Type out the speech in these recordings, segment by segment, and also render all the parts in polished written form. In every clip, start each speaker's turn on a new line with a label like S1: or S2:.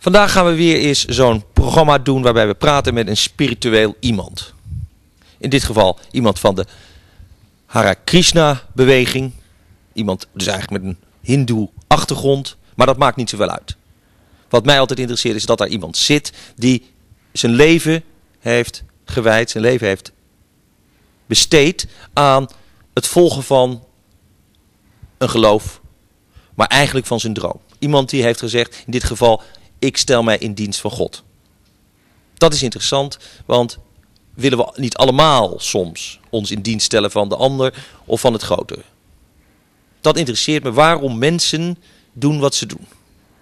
S1: Vandaag gaan we weer eens zo'n programma doen waarbij we praten met een spiritueel iemand. In dit geval iemand van de Hare Krishna beweging. Iemand dus eigenlijk met een hindoe achtergrond. Maar dat maakt niet zoveel uit. Wat mij altijd interesseert is dat daar iemand zit die zijn leven heeft gewijd, zijn leven heeft besteed aan het volgen van een geloof, maar eigenlijk van zijn droom. Iemand die heeft gezegd, in dit geval, ik stel mij in dienst van God. Dat is interessant, want willen we niet allemaal soms ons in dienst stellen van de ander of van het grotere? Dat interesseert me, waarom mensen doen wat ze doen.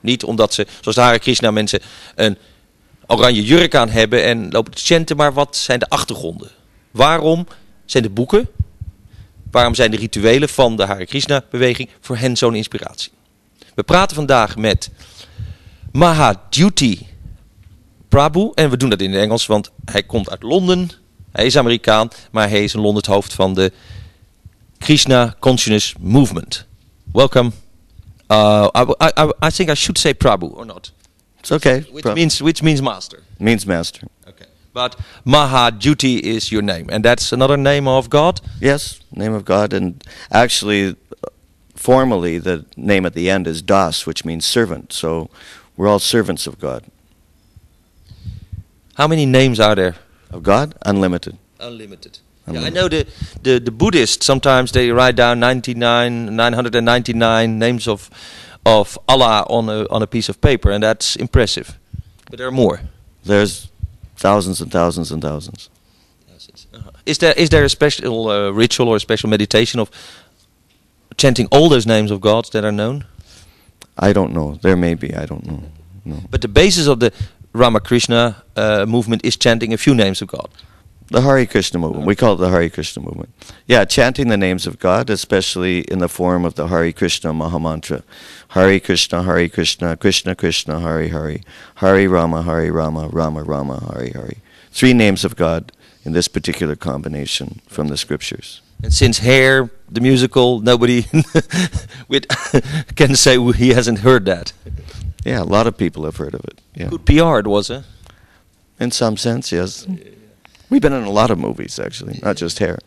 S1: Niet omdat ze, zoals de Hare Krishna mensen, een oranje jurk aan hebben en lopen te chanten, maar wat zijn de achtergronden? Waarom zijn de boeken, waarom zijn de rituelen van de Hare Krishna beweging voor hen zo'n inspiratie? We praten vandaag met Mahadyuti Prabhu en we doen dat in het Engels, want hij komt uit Londen. Hij is Amerikaan, maar hij is in Londen het hoofd van de Krishna Consciousness Movement. Welcome. I think I should say Prabhu or not.
S2: It's okay.
S1: Which means master.
S2: Means master.
S1: Okay. But Mahadyuti is your name, and that's another name of God?
S2: Yes, name of God, and actually, formally, the name at the end is Das, which means servant. So we're all servants of God.
S1: How many names are there?
S2: Of God? Unlimited.
S1: Unlimited. Yeah, I know the Buddhists, sometimes they write down 999 names of Allah on a piece of paper, and that's impressive. But there are more.
S2: There's thousands and thousands and thousands.
S1: Is there a special ritual or a special meditation of chanting all those names of gods that are known?
S2: I don't know. There may be. I don't know. No.
S1: But the basis of the Ramakrishna movement is chanting a few names of God.
S2: The Hare Krishna movement. We call it the Hare Krishna movement. Yeah, chanting the names of God, especially in the form of the Hare Krishna Mahamantra. Hare Krishna, Krishna Krishna, Hare Hare. Hare Rama, Rama Rama, Hare Hare. 3 names of God in this particular combination from the scriptures.
S1: And since Hare, the musical, nobody can say he hasn't heard that.
S2: Yeah, a lot of people have heard of it. Yeah.
S1: Good PR it was, eh?
S2: In some sense, yes. We've been in a lot of movies, actually, not just Hare.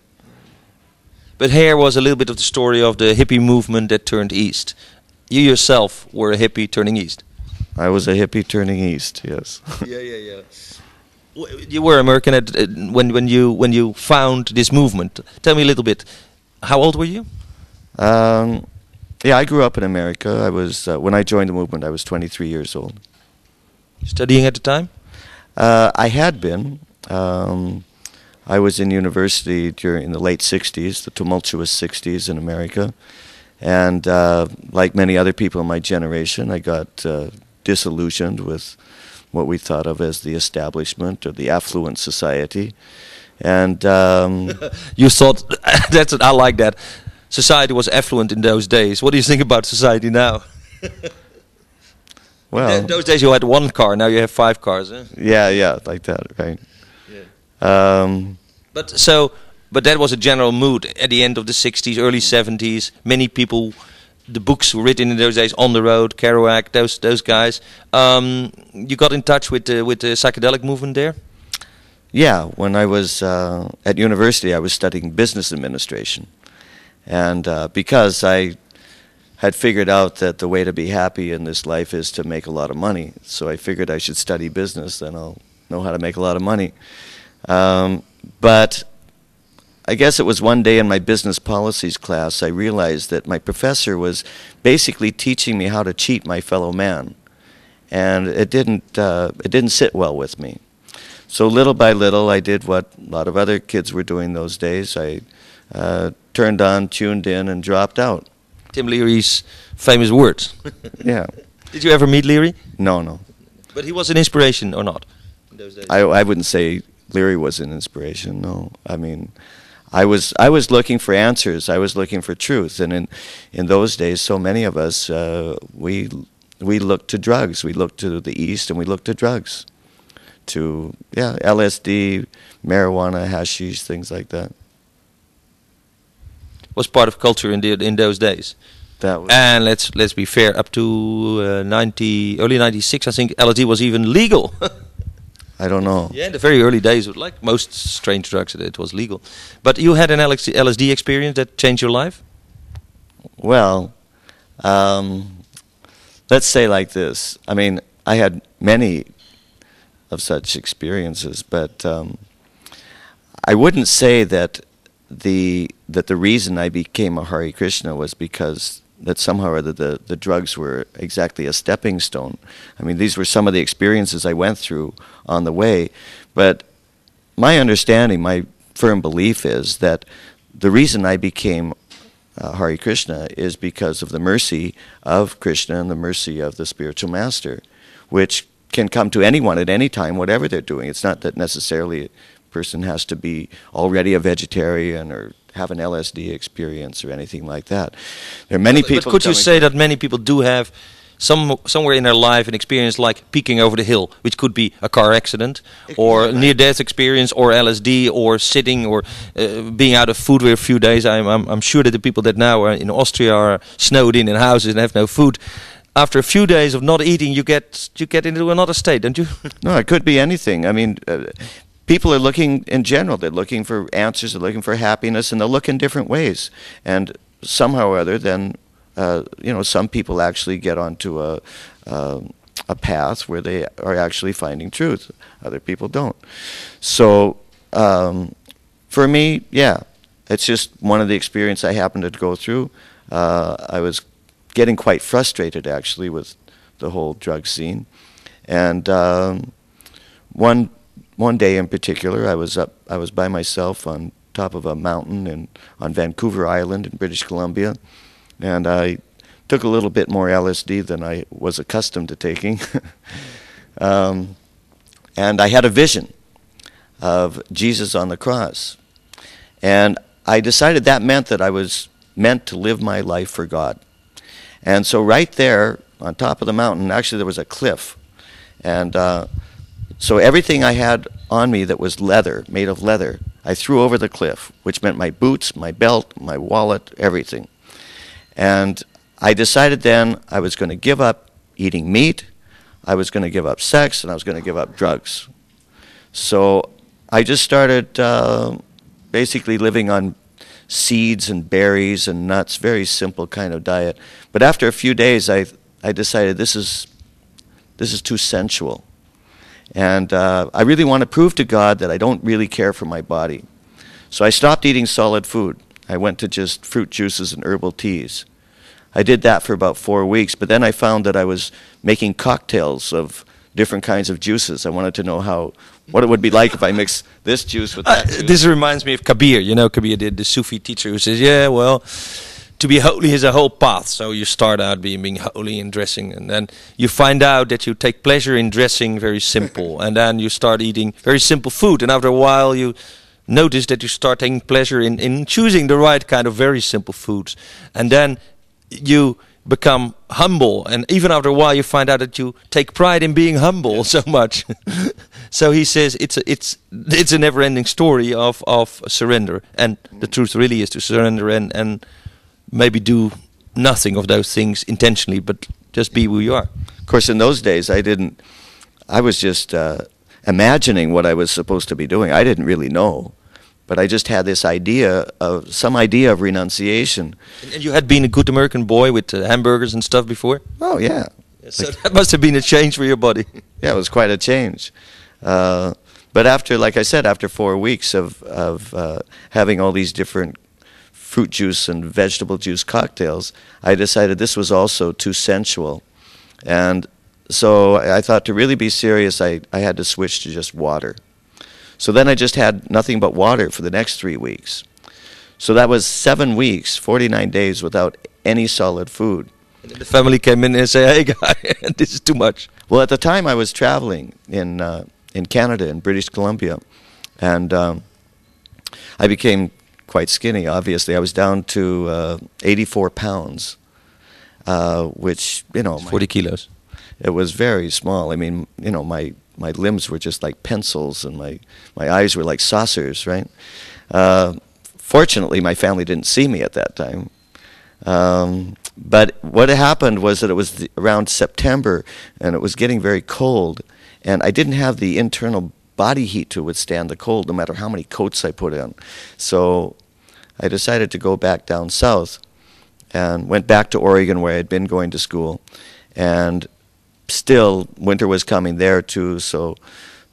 S1: But Hare was a little bit of the story of the hippie movement that turned east. You yourself were a hippie turning east.
S2: I was a hippie turning east, yes.
S1: Yeah. You were American when you found this movement. Tell me a little bit. How old were you?
S2: Yeah, I grew up in America. I was when I joined the movement, I was 23 years old.
S1: Studying at the time?
S2: I had been. I was in university in the late 60s, the tumultuous 60s in America. And like many other people in my generation, I got disillusioned with what we thought of as the establishment or the affluent society. And
S1: you thought, I like that. Society was affluent in those days. What do you think about society now?
S2: Well,
S1: in those days you had 1 car, now you have 5 cars. Eh?
S2: Yeah, like that, right?
S1: Yeah. But that was a general mood at the end of the 60s, early 70s. Many people, the books were written in those days, On the Road, Kerouac, those guys. You got in touch with the psychedelic movement there?
S2: Yeah, when I was at university, I was studying business administration. And because I had figured out that the way to be happy in this life is to make a lot of money, so I figured I should study business, then I'll know how to make a lot of money. But I guess it was one day in my business policies class I realized that my professor was basically teaching me how to cheat my fellow man, and it didn't sit well with me. So little by little I did what a lot of other kids were doing those days. I turned on, tuned in, and dropped out.
S1: Tim Leary's famous words.
S2: Yeah.
S1: Did you ever meet Leary?
S2: No.
S1: But he was an inspiration or not in those days?
S2: I wouldn't say Leary was an inspiration, no. I mean, I was looking for answers. I was looking for truth. And in those days, so many of us, we looked to drugs. We looked to the East and we looked to drugs. To, LSD, marijuana, hashish, things like that.
S1: Was part of culture in those days.
S2: That was,
S1: And let's be fair, up to 90, early 96, I think LSD was even legal.
S2: I don't know.
S1: Yeah, in the very early days, like most strange drugs, it was legal. But you had an LSD experience that changed your life?
S2: Well, let's say like this. I mean, I had many of such experiences, but I wouldn't say that the reason I became a Hare Krishna was because that somehow or other the drugs were exactly a stepping stone. I mean, these were some of the experiences I went through on the way. But my understanding, my firm belief is that the reason I became Hare Krishna is because of the mercy of Krishna and the mercy of the spiritual master, which can come to anyone at any time, whatever they're doing. It's not that necessarily a person has to be already a vegetarian or have an LSD experience or anything like that. There are many people.
S1: But could you say that many people do have somewhere in their life an experience like peeking over the hill, which could be a car accident, or near-death experience, or LSD, or sitting, or being out of food for a few days? I'm sure that the people that now are in Austria are snowed in houses and have no food. After a few days of not eating, you get into another state, don't you?
S2: No, it could be anything. I mean, people are looking in general. They're looking for answers. They're looking for happiness, and they'll look in different ways. And somehow or other, then some people actually get onto a path where they are actually finding truth. Other people don't. So for me, yeah, it's just one of the experiences I happened to go through. I was getting quite frustrated actually with the whole drug scene, and one day in particular, I was by myself on top of a mountain on Vancouver Island in British Columbia, and I took a little bit more LSD than I was accustomed to taking, and I had a vision of Jesus on the cross, and I decided that meant that I was meant to live my life for God. And so right there on top of the mountain, actually there was a cliff, and so everything I had on me that was leather, made of leather, I threw over the cliff, which meant my boots, my belt, my wallet, everything. And I decided then I was going to give up eating meat, I was going to give up sex, and I was going to give up drugs. So I just started basically living on seeds and berries and nuts, very simple kind of diet. But after a few days, I decided this is too sensual. And I really want to prove to God that I don't really care for my body. So I stopped eating solid food. I went to just fruit juices and herbal teas. I did that for about 4 weeks, but then I found that I was making cocktails of different kinds of juices. I wanted to know what it would be like if I mix this juice with that juice.
S1: This reminds me of Kabir. You know Kabir, the Sufi teacher who says, yeah, well, to be holy is a whole path. So you start out being holy in dressing, and then you find out that you take pleasure in dressing very simple, and then you start eating very simple food, and after a while you notice that you start taking pleasure in choosing the right kind of very simple foods, and then you become humble, and even after a while you find out that you take pride in being humble so much. So he says it's a never-ending story of surrender, and the truth really is to surrender and maybe do nothing of those things intentionally, but just be who you are.
S2: Of course, in those days I was just imagining what I was supposed to be doing. I didn't really know. But I just had this idea of renunciation.
S1: And you had been a good American boy with hamburgers and stuff before?
S2: Oh, yeah.
S1: So that must have been a change for your body.
S2: Yeah, it was quite a change. But after, like I said, after 4 weeks of having all these different fruit juice and vegetable juice cocktails, I decided this was also too sensual. And so I thought to really be serious, I had to switch to just water. So then I just had nothing but water for the next 3 weeks. So that was 7 weeks, 49 days without any solid food.
S1: And then the family came in and said, hey guy, this is too much.
S2: Well, at the time I was traveling in Canada, in British Columbia, and I became quite skinny, obviously. I was down to 84 pounds, which,
S1: 40 kilos.
S2: It was very small. I mean, my limbs were just like pencils, and my eyes were like saucers, right? Fortunately, my family didn't see me at that time. But what happened was that it was around September, and it was getting very cold, and I didn't have the internal body heat to withstand the cold, no matter how many coats I put on. So I decided to go back down south, and went back to Oregon, where I had been going to school, and still winter was coming there too. So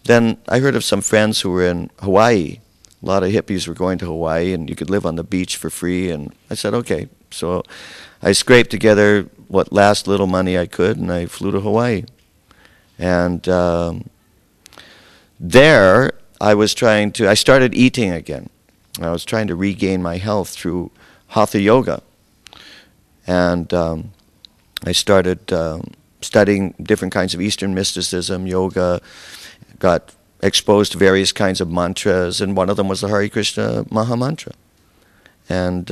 S2: then I heard of some friends who were in Hawaii. A lot of hippies were going to Hawaii, and you could live on the beach for free, and I said, okay. So I scraped together what last little money I could, and I flew to Hawaii. And there I started eating again. I was trying to regain my health through Hatha yoga. And I started studying different kinds of Eastern mysticism, yoga, got exposed to various kinds of mantras, and one of them was the Hare Krishna Maha Mantra. And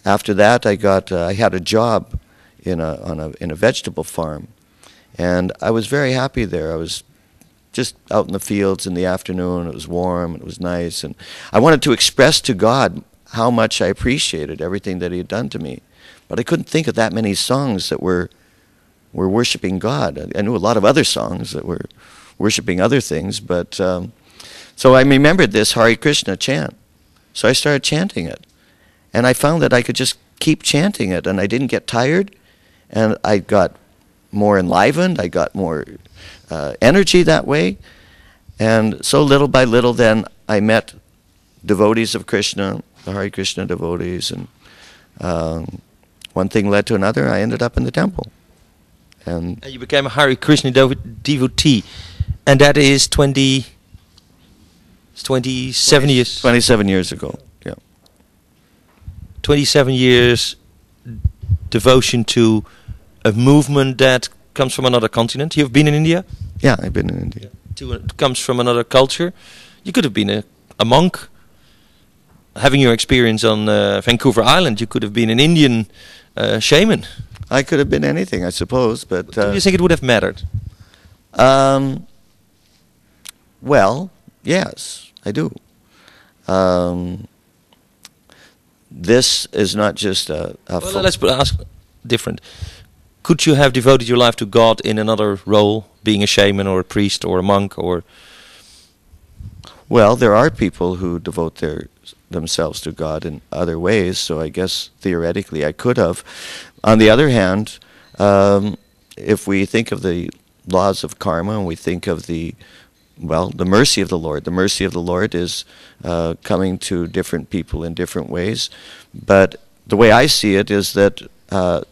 S2: after that, I had a job in a vegetable farm, and I was very happy there. I was just out in the fields in the afternoon. It was warm, it was nice, and I wanted to express to God how much I appreciated everything that He had done to me, but I couldn't think of that many songs that were worshiping God. I knew a lot of other songs that were worshiping other things, but so I remembered this Hare Krishna chant. So I started chanting it, and I found that I could just keep chanting it, and I didn't get tired, and I got more enlivened, I got more energy that way, and so little by little then I met devotees of Krishna, the Hare Krishna devotees, and one thing led to another. I ended up in the temple. And
S1: you became a Hare Krishna devotee, and that is 27 years.
S2: 27 years ago, yeah.
S1: 27 years devotion to a movement that comes from another continent. You've been in India?
S2: Yeah, I've been in India.
S1: It comes from another culture. You could have been a monk. Having your experience on Vancouver Island, you could have been an Indian shaman.
S2: I could have been anything, I suppose, but...
S1: Do you think it would have mattered?
S2: Well, yes, I do. This is not just a
S1: well, let's ask different. Could you have devoted your life to God in another role, being a shaman or a priest or a monk or...
S2: Well, there are people who devote themselves to God in other ways, so I guess theoretically I could have. On the other hand, if we think of the laws of karma and we think of the mercy of the Lord is coming to different people in different ways. But the way I see it is that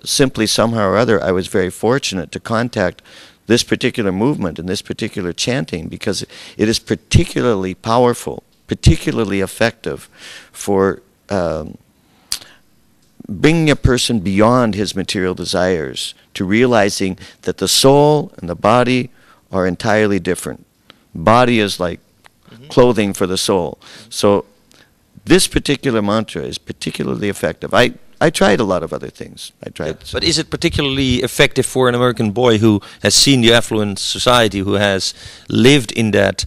S2: simply somehow or other I was very fortunate to contact this particular movement and this particular chanting, because it is particularly powerful, particularly effective for bringing a person beyond his material desires to realizing that the soul and the body are entirely different. Body is like clothing for the soul. So this particular mantra is particularly effective. I tried a lot of other things.
S1: But is it particularly effective for an American boy who has seen the affluent society, who has lived in that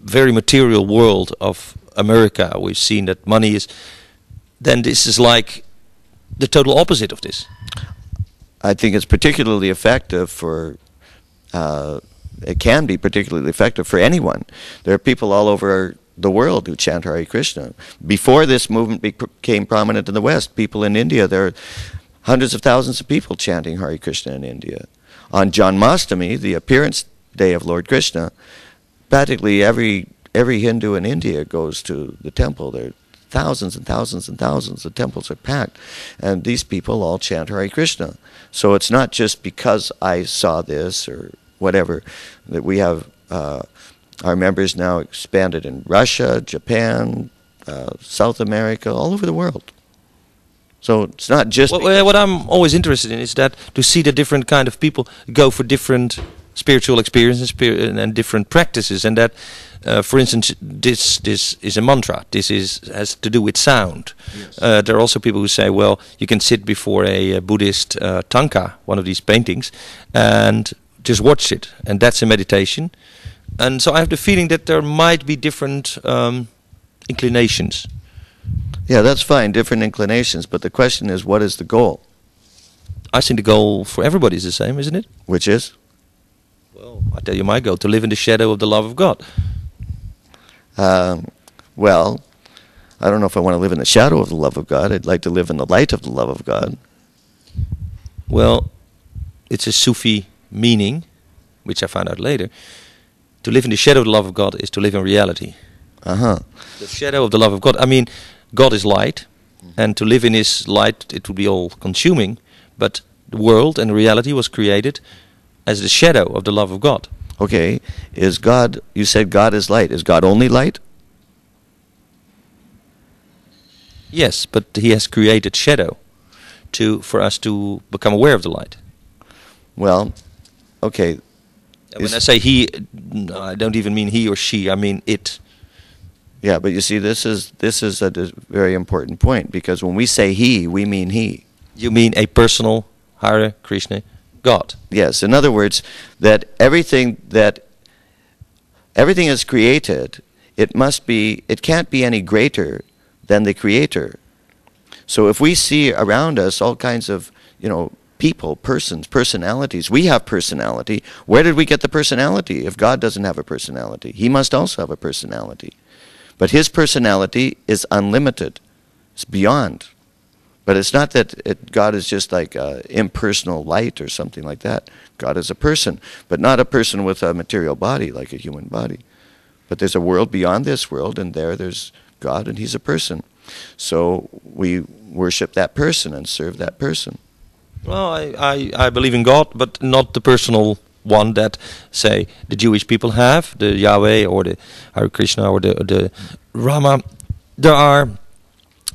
S1: very material world of America? We've seen that money is... Then this is like the total opposite of this.
S2: I think it's particularly effective for... it can be particularly effective for anyone. There are people all over the world who chant Hare Krishna. Before this movement became prominent in the West, people in India, there are hundreds of thousands of people chanting Hare Krishna in India. On Janmashtami, the appearance day of Lord Krishna, practically every Hindu in India goes to the temple. There are thousands and thousands and thousands. The temples are packed. And these people all chant Hare Krishna. So it's not just because I saw this or whatever, that we have our members now expanded in Russia, Japan, South America, all over the world. So it's not just...
S1: What I'm always interested in is that to see the different kind of people go for different spiritual experiences and different practices, and that, for instance, this is a mantra. This has to do with sound. Yes. There are also people who say, well, you can sit before a Buddhist tanka, one of these paintings, and just watch it, and that's a meditation. And so I have the feeling that there might be different inclinations.
S2: Yeah, that's fine, different inclinations, but the question is, what is the goal?
S1: I think the goal for everybody is the same, isn't it?
S2: Which is?
S1: Well, I tell you my goal, to live in the shadow of the love of God.
S2: Well, I don't know if I want to live in the shadow of the love of God. I'd like to live in the light of the love of God.
S1: Well, it's a Sufi meaning, which I found out later. To live in the shadow of the love of God is to live in reality.
S2: Uh-huh.
S1: The shadow of the love of God. I mean, God is light, and to live in His light, it would be all-consuming. But the world and reality was created as the shadow of the love of God.
S2: Okay, is God, you said God is light. Is God only light?
S1: Yes, but He has created shadow for us to become aware of the light.
S2: Well, okay.
S1: When I say He, I don't even mean he or she, I mean it.
S2: Yeah, but you see, this is a very important point, because when we say He, we mean He.
S1: You mean a personal Hare, Krishna, God.
S2: Yes, in other words, that everything is created, it can't be any greater than the Creator. So if we see around us all kinds of, people, persons, personalities, we have personality. Where did we get the personality? If God doesn't have a personality, He must also have a personality. But His personality is unlimited. It's beyond. But it's not that God is just like impersonal light or something like that. God is a person, but not a person with a material body like a human body. But there's a world beyond this world, and there's God, and He's a person. So we worship that person and serve that person.
S1: Well, I believe in God, but not the personal one that, say, the Jewish people have, the Yahweh or the Hare Krishna or the Rama.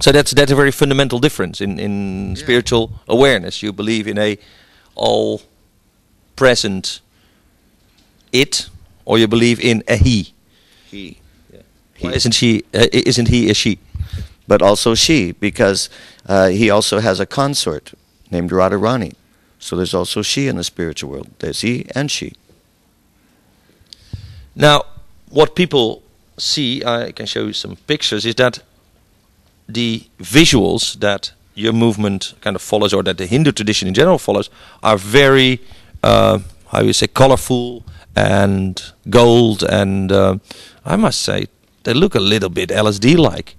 S1: So that's a very fundamental difference in spiritual awareness. You believe in a all-present it, or you believe in a he.
S2: He.
S1: Yeah. Why isn't he a she?
S2: But also she, because he also has a consort named Radharani. So there's also she in the spiritual world. There's he and she.
S1: Now, what people see, I can show you some pictures, is that the visuals that your movement kind of follows, or that the Hindu tradition in general follows, are very, colorful and gold, and I must say, they look a little bit LSD-like.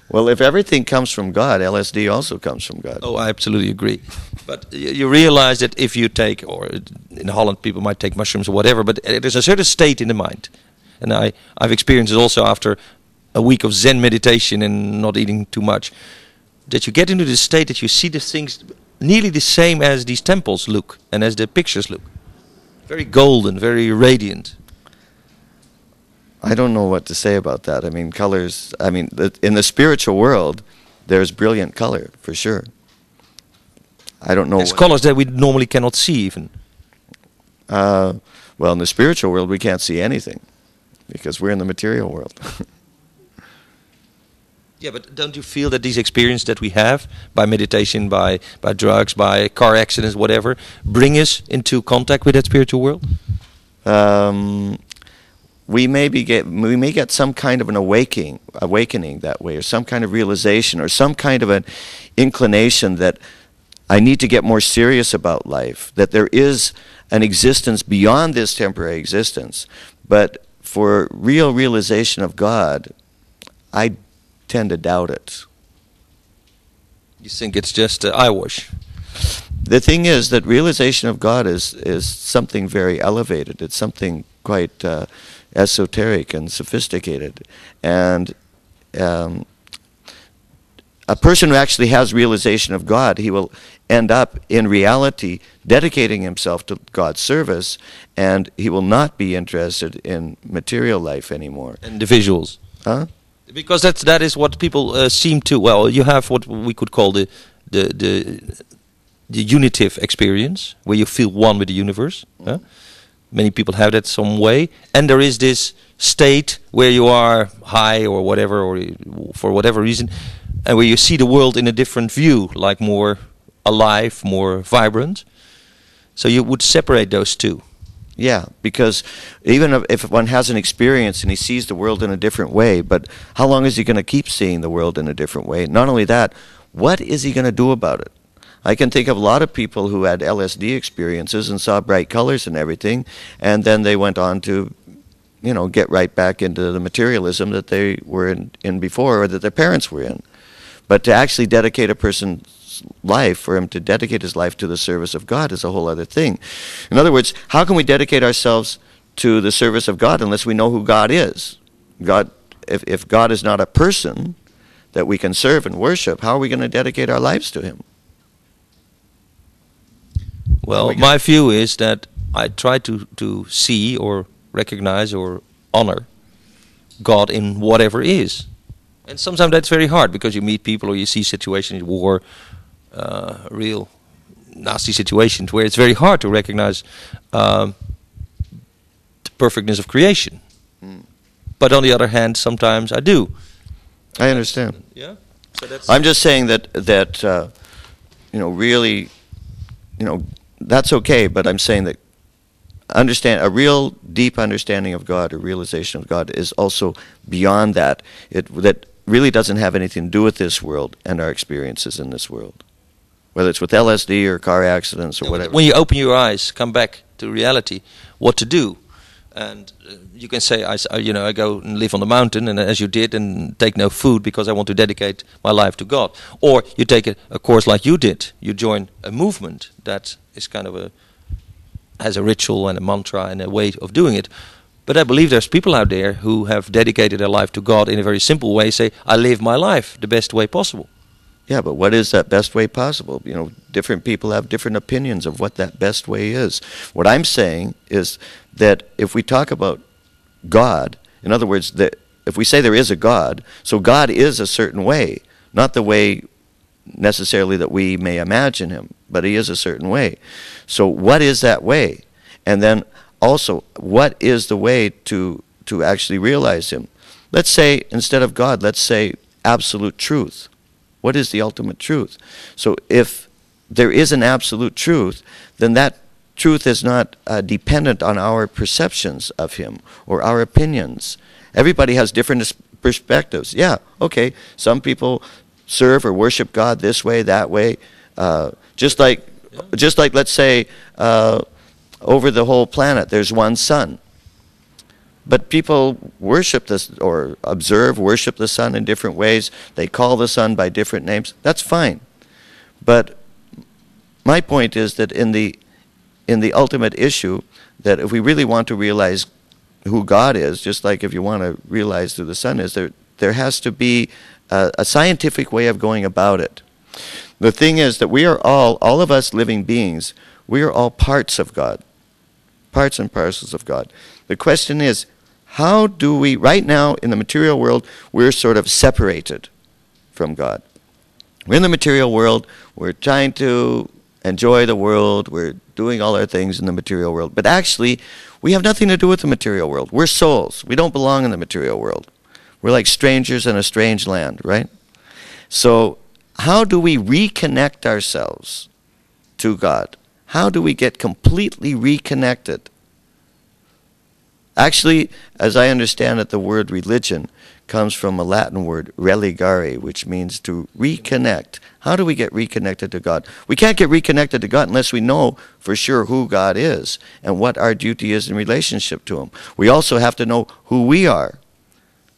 S2: Well, if everything comes from God, LSD also comes from God.
S1: Oh, I absolutely agree. But you realize that if you take, or in Holland people might take mushrooms or whatever, but there's a certain state in the mind. And I've experienced it also after a week of Zen meditation and not eating too much, that you get into the state that you see the things nearly the same as these temples look and as the pictures look. Very golden, very radiant.
S2: I don't know what to say about that. I mean, colors, in the spiritual world, there's brilliant color, for sure. I don't know.
S1: There's colors that we normally cannot see even.
S2: Well, in the spiritual world, we can't see anything, because we're in the material world.
S1: Yeah, but don't you feel that these experiences that we have, by meditation, by drugs, by car accidents, whatever, bring us into contact with that spiritual world?
S2: We may get some kind of an awakening that way, or some kind of realization, or some kind of an inclination that I need to get more serious about life, that there is an existence beyond this temporary existence. But for real realization of God, I tend to doubt it.
S1: You think it's just eyewash?
S2: The thing is that realization of God is something very elevated. It's something quite esoteric and sophisticated. And a person who actually has realization of God, he will end up in reality dedicating himself to God's service, and he will not be interested in material life anymore.
S1: And the visuals?
S2: Huh?
S1: Because that is what people seem to. Well, you have what we could call the unitive experience, where you feel one with the universe. Huh? Many people have that some way, and there is this state where you are high or whatever, or for whatever reason, and where you see the world in a different view, like more alive, more vibrant. So you would separate those two.
S2: Yeah, because even if one has an experience and he sees the world in a different way, but how long is he going to keep seeing the world in a different way? Not only that, what is he going to do about it? I can think of a lot of people who had LSD experiences and saw bright colors and everything, and then they went on to, get right back into the materialism that they were in before, or that their parents were in. But to actually dedicate a person's life, for him to dedicate his life to the service of God, is a whole other thing. In other words, how can we dedicate ourselves to the service of God unless we know who God is? God, if God is not a person that we can serve and worship, how are we going to dedicate our lives to him?
S1: Well, my view is that I try to see or recognize or honor God in whatever is. And sometimes that's very hard because you meet people or you see situations, war, real nasty situations where it's very hard to recognize the perfectness of creation. But on the other hand, sometimes I do.
S2: I understand.
S1: Yeah. So that's.
S2: I'm just saying that really, that's okay. But I'm saying that a real deep understanding of God, a realization of God, is also beyond that. That really doesn't have anything to do with this world and our experiences in this world, whether it's with LSD or car accidents or whatever.
S1: When you open your eyes, come back to reality, what to do. And you can say, I go and live on the mountain, and as you did, and take no food because I want to dedicate my life to God. Or you take a course like you did. You join a movement that is kind of has a ritual and a mantra and a way of doing it. But I believe there's people out there who have dedicated their life to God in a very simple way. Say, I live my life the best way possible.
S2: Yeah, but what is that best way possible? Different people have different opinions of what that best way is. What I'm saying is that if we talk about God, in other words, that if we say there is a God, so God is a certain way, not the way necessarily that we may imagine him, but he is a certain way. So what is that way? And then also, what is the way to actually realize him? Let's say, instead of God, let's say absolute truth. What is the ultimate truth? So if there is an absolute truth, then that truth is not dependent on our perceptions of him or our opinions. Everybody has different perspectives. Yeah, okay, some people serve or worship God this way, that way. Just like, let's say, over the whole planet, there's one sun. But people worship this or worship the sun in different ways. They call the sun by different names. That's fine. But my point is that in the ultimate issue, that if we really want to realize who God is, just like if you want to realize who the sun is, there has to be a scientific way of going about it. The thing is that we are all of us living beings, we are all parts of God, parts and parcels of God. The question is, how do we, right now in the material world, we're sort of separated from God. We're in the material world, we're trying to enjoy the world, we're doing all our things in the material world, but actually, we have nothing to do with the material world. We're souls. We don't belong in the material world. We're like strangers in a strange land, right? So, how do we reconnect ourselves to God? How do we get completely reconnected? Actually, as I understand it, the word religion comes from a Latin word, religare, which means to reconnect. How do we get reconnected to God? We can't get reconnected to God unless we know for sure who God is and what our duty is in relationship to him. We also have to know who we are.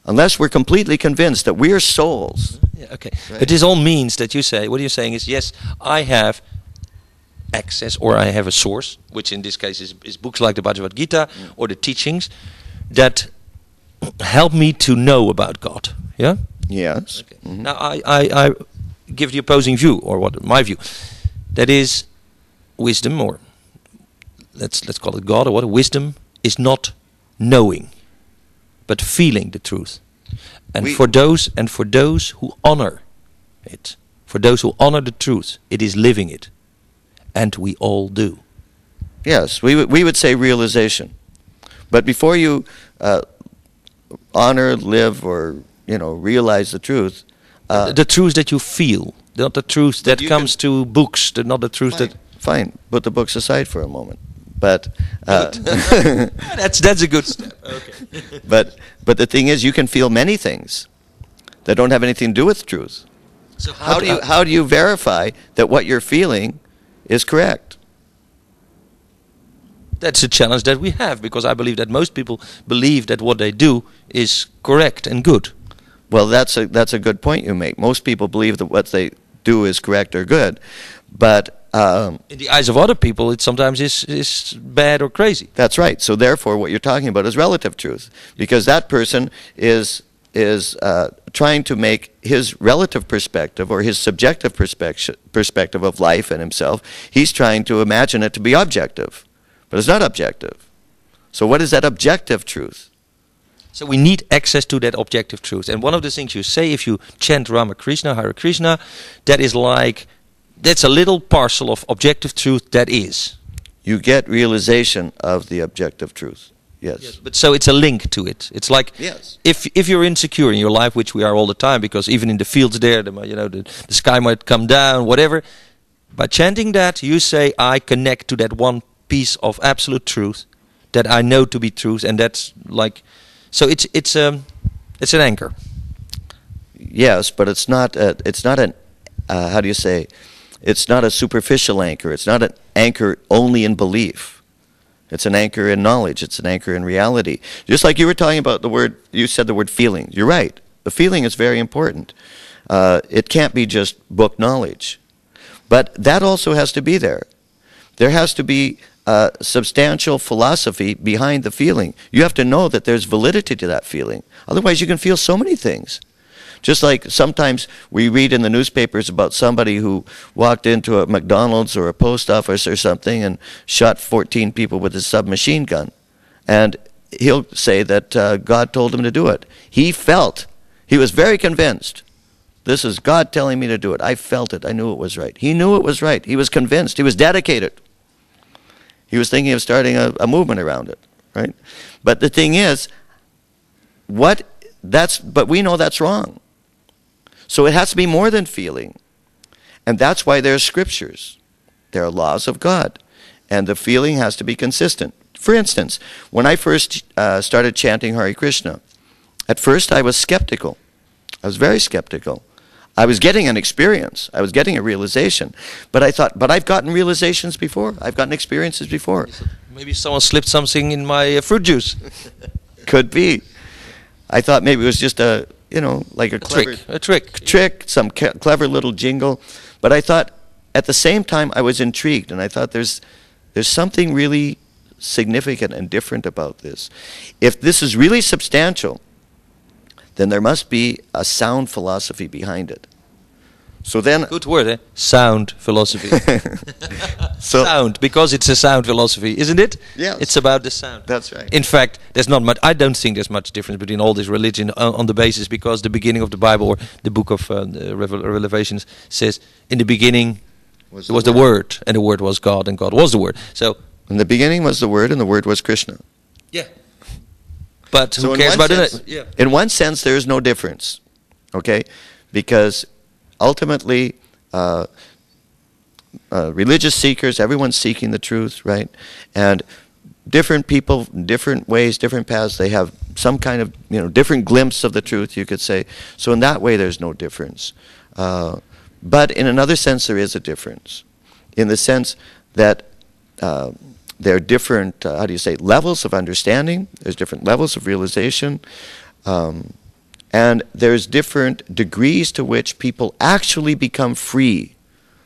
S2: Unless we're completely convinced that we are souls.
S1: Yeah, okay. Right. But this all means that you say, what you're saying is, yes, I have access, or I have a source, which in this case is books like the Bhagavad Gita or the teachings that help me to know about God. Yeah?
S2: Yes.
S1: Okay. Mm-hmm. Now I give the opposing view, or what my view. That is wisdom, or let's call it God, or what wisdom is not knowing, but feeling the truth. And for those who honor it, for those who honor the truth, it is living it. And we all do.
S2: Yes, we would say realization. But before you honor, live, or realize the truth,
S1: the truth that you feel, not the truth that comes to books, not the truth
S2: Fine, put the books aside for a moment. But
S1: that's a good step. Okay.
S2: but the thing is, you can feel many things that don't have anything to do with truth.
S1: So
S2: How do you verify that what you're feeling is correct?
S1: That's a challenge that we have, because I believe that most people believe that what they do is correct and good.
S2: Well, that's a good point you make. Most people believe that what they do is correct or good, but
S1: in the eyes of other people, it sometimes is bad or crazy.
S2: that's right. So therefore, what you're talking about is relative truth, because that person is trying to make his relative perspective or his subjective perspective of life and himself, he's trying to imagine it to be objective. But it's not objective. So what is that objective truth?
S1: So we need access to that objective truth. And one of the things you say, if you chant Ramakrishna, Hare Krishna, that's a little parcel of objective truth that is.
S2: You get realization of the objective truth. Yes.
S1: But so it's a link to it. It's like,
S2: Yes.
S1: if you're insecure in your life, which we are all the time, because even in the fields there, the sky might come down, whatever. By chanting that, you say, I connect to that one piece of absolute truth that I know to be truth, and that's like, so it's an anchor.
S2: Yes, but it's not an how do you say? It's not a superficial anchor. It's not an anchor only in belief. It's an anchor in knowledge. It's an anchor in reality. Just like you were talking about you said the word feeling. You're right. The feeling is very important. It can't be just book knowledge. But that also has to be there. There has to be substantial philosophy behind the feeling. You have to know that there's validity to that feeling. Otherwise, you can feel so many things. Just like sometimes we read in the newspapers about somebody who walked into a McDonald's or a post office or something and shot 14 people with a submachine gun. And he'll say that God told him to do it. He was very convinced. This is God telling me to do it. I felt it. I knew it was right. He knew it was right. He was convinced. He was dedicated. He was thinking of starting a movement around it, right? But the thing is, but we know that's wrong. So it has to be more than feeling. And that's why there's scriptures. There are laws of God. And the feeling has to be consistent. For instance, when I first started chanting Hare Krishna, at first I was skeptical. I was very skeptical. I was getting an experience. I was getting a realization. But I thought, but I've gotten realizations before. I've gotten experiences before.
S1: Maybe someone slipped something in my fruit juice.
S2: Could be. I thought maybe it was just like a trick, some clever little jingle. But I thought, at the same time, I was intrigued. And I thought there's something really significant and different about this. If this is really substantial, then there must be a sound philosophy behind it. So then,
S1: good word, eh? Sound philosophy.
S2: So,
S1: sound, because it's a sound philosophy, isn't it?
S2: Yes.
S1: It's about the sound.
S2: That's right.
S1: In fact, there's not much. I don't think there's much difference between all this religion on the basis, because the beginning of the Bible, or the book of Revelations, says, in the beginning was the Word, and the Word was God, and God was the Word. So,
S2: in the beginning was the Word, and the Word was Krishna.
S1: Yeah. But
S2: so
S1: who cares about it? Yeah.
S2: In one sense, there is no difference, okay? Because ultimately, religious seekers, everyone's seeking the truth, right? And different people, different ways, different paths, they have some kind of, different glimpse of the truth, you could say. So in that way, there's no difference. But in another sense, there is a difference. In the sense that there are different, levels of understanding. There's different levels of realization. And there's different degrees to which people actually become free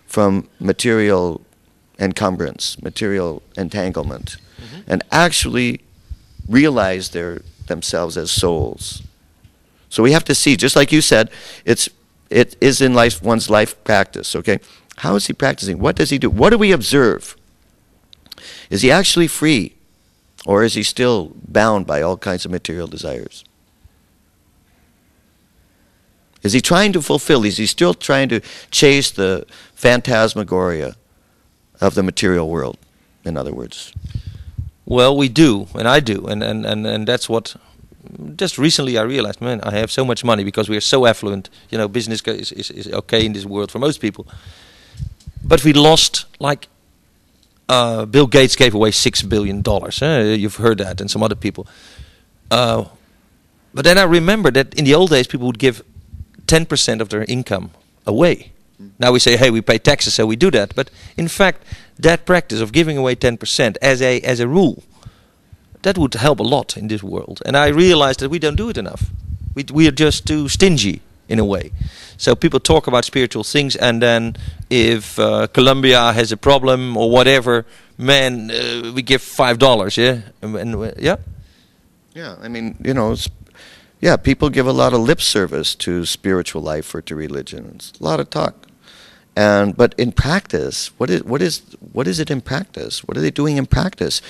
S2: from material encumbrance, material entanglement, and actually realize themselves as souls. So we have to see, just like you said, it is in one's life practice, okay? How is he practicing? What does he do? What do we observe? Is he actually free, or is he still bound by all kinds of material desires? Is he trying to fulfill? Is he still trying to chase the phantasmagoria of the material world, in other words?
S1: Well, we do, and I do, and that's what. Just recently I realized, man, I have so much money because we are so affluent. Business is okay in this world for most people. But we lost, like, Bill Gates gave away $6 billion. You've heard that, and some other people. But then I remember that in the old days, people would give 10% of their income away. Now we say, hey, we pay taxes, so we do that. But in fact, that practice of giving away 10% as a rule, that would help a lot in this world. And I realized that we don't do it enough. We are just too stingy in a way. So people talk about spiritual things, and then if Colombia has a problem or whatever, man, we give $5, yeah? Yeah?
S2: Yeah, I mean, you know, yeah, people give a lot of lip service to spiritual life or to religion. It's a lot of talk. But in practice, what is it in practice? What are they doing in practice?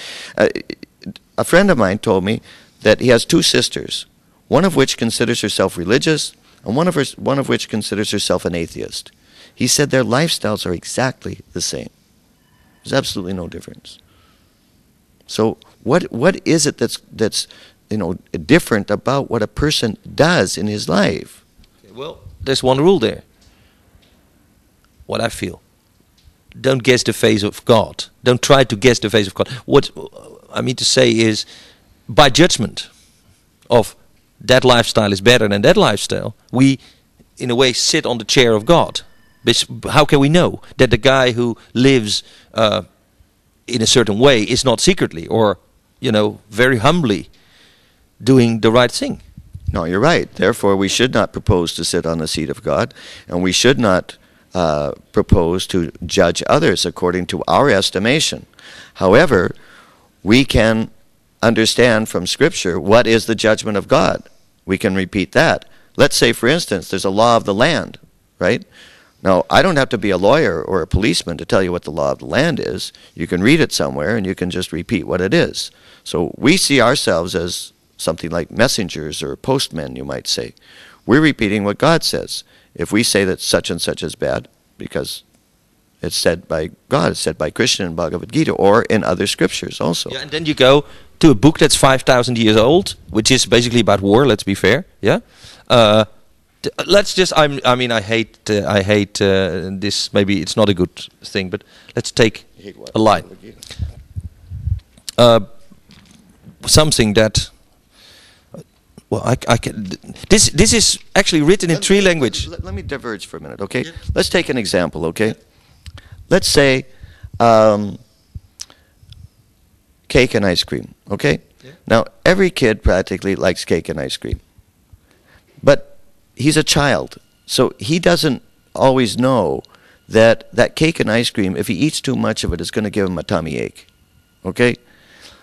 S2: A friend of mine told me that he has two sisters, one of which considers herself religious, and one of which considers herself an atheist. He said their lifestyles are exactly the same. There's absolutely no difference. So what is it that's you know, different about what a person does in his life?
S1: Okay, well, there's one rule there. What I feel. Don't guess the face of God. Don't try to guess the face of God. What I mean to say is, by judgment of that lifestyle is better than that lifestyle, we, in a way, sit on the chair of God. But how can we know that the guy who lives in a certain way is not secretly or, you know, very humbly doing the right thing?
S2: No, you're right. Therefore, we should not propose to sit on the seat of God, and we should not propose to judge others according to our estimation. However, we can understand from Scripture what is the judgment of God. We can repeat that. Let's say, for instance, there's a law of the land, right? Now, I don't have to be a lawyer or a policeman to tell you what the law of the land is. You can read it somewhere and you can just repeat what it is. So we see ourselves as something like messengers or postmen, you might say. We're repeating what God says. If we say that such and such is bad, because it's said by God, it's said by Krishna in Bhagavad Gita, or in other scriptures also.
S1: Yeah, and then you go to a book that's 5,000 years old, which is basically about war. Let's be fair. Yeah. Let's just. I hate this. Maybe it's not a good thing, but let's take a line. Something that. Well, I can. This is actually written in three languages.
S2: Let me diverge for a minute, okay? Yeah. Let's take an example, okay? Let's say cake and ice cream, okay? Yeah. Now, every kid practically likes cake and ice cream. But he's a child, so he doesn't always know that cake and ice cream, if he eats too much of it, is going to give him a tummy ache, okay?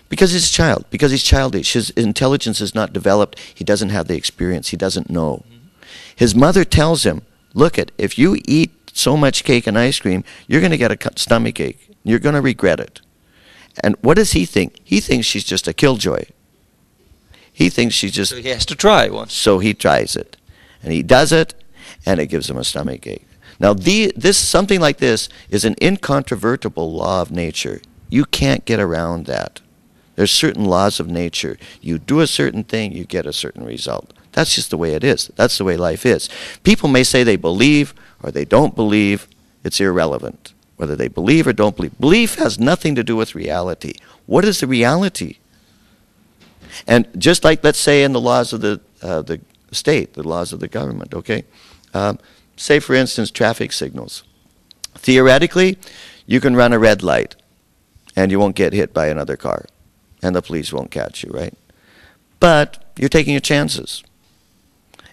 S2: Because he's a child, because he's childish. His intelligence is not developed. He doesn't have the experience. He doesn't know. His mother tells him, look it, if you eat so much cake and ice cream, you're going to get a stomach ache. You're going to regret it. And what does he think? He thinks she's just a killjoy. He thinks she's just...
S1: So he has to try once.
S2: So he tries it. And he does it, and it gives him a stomach ache. Now, something like this is an incontrovertible law of nature. You can't get around that. There's certain laws of nature. You do a certain thing, you get a certain result. That's just the way it is. That's the way life is. People may say they believe or they don't believe. It's irrelevant. Whether they believe or don't believe. Belief has nothing to do with reality. What is the reality? And just like, let's say, in the laws of the state, the laws of the government, okay? Say, for instance, traffic signals. Theoretically, you can run a red light and you won't get hit by another car. And the police won't catch you, right? But you're taking your chances.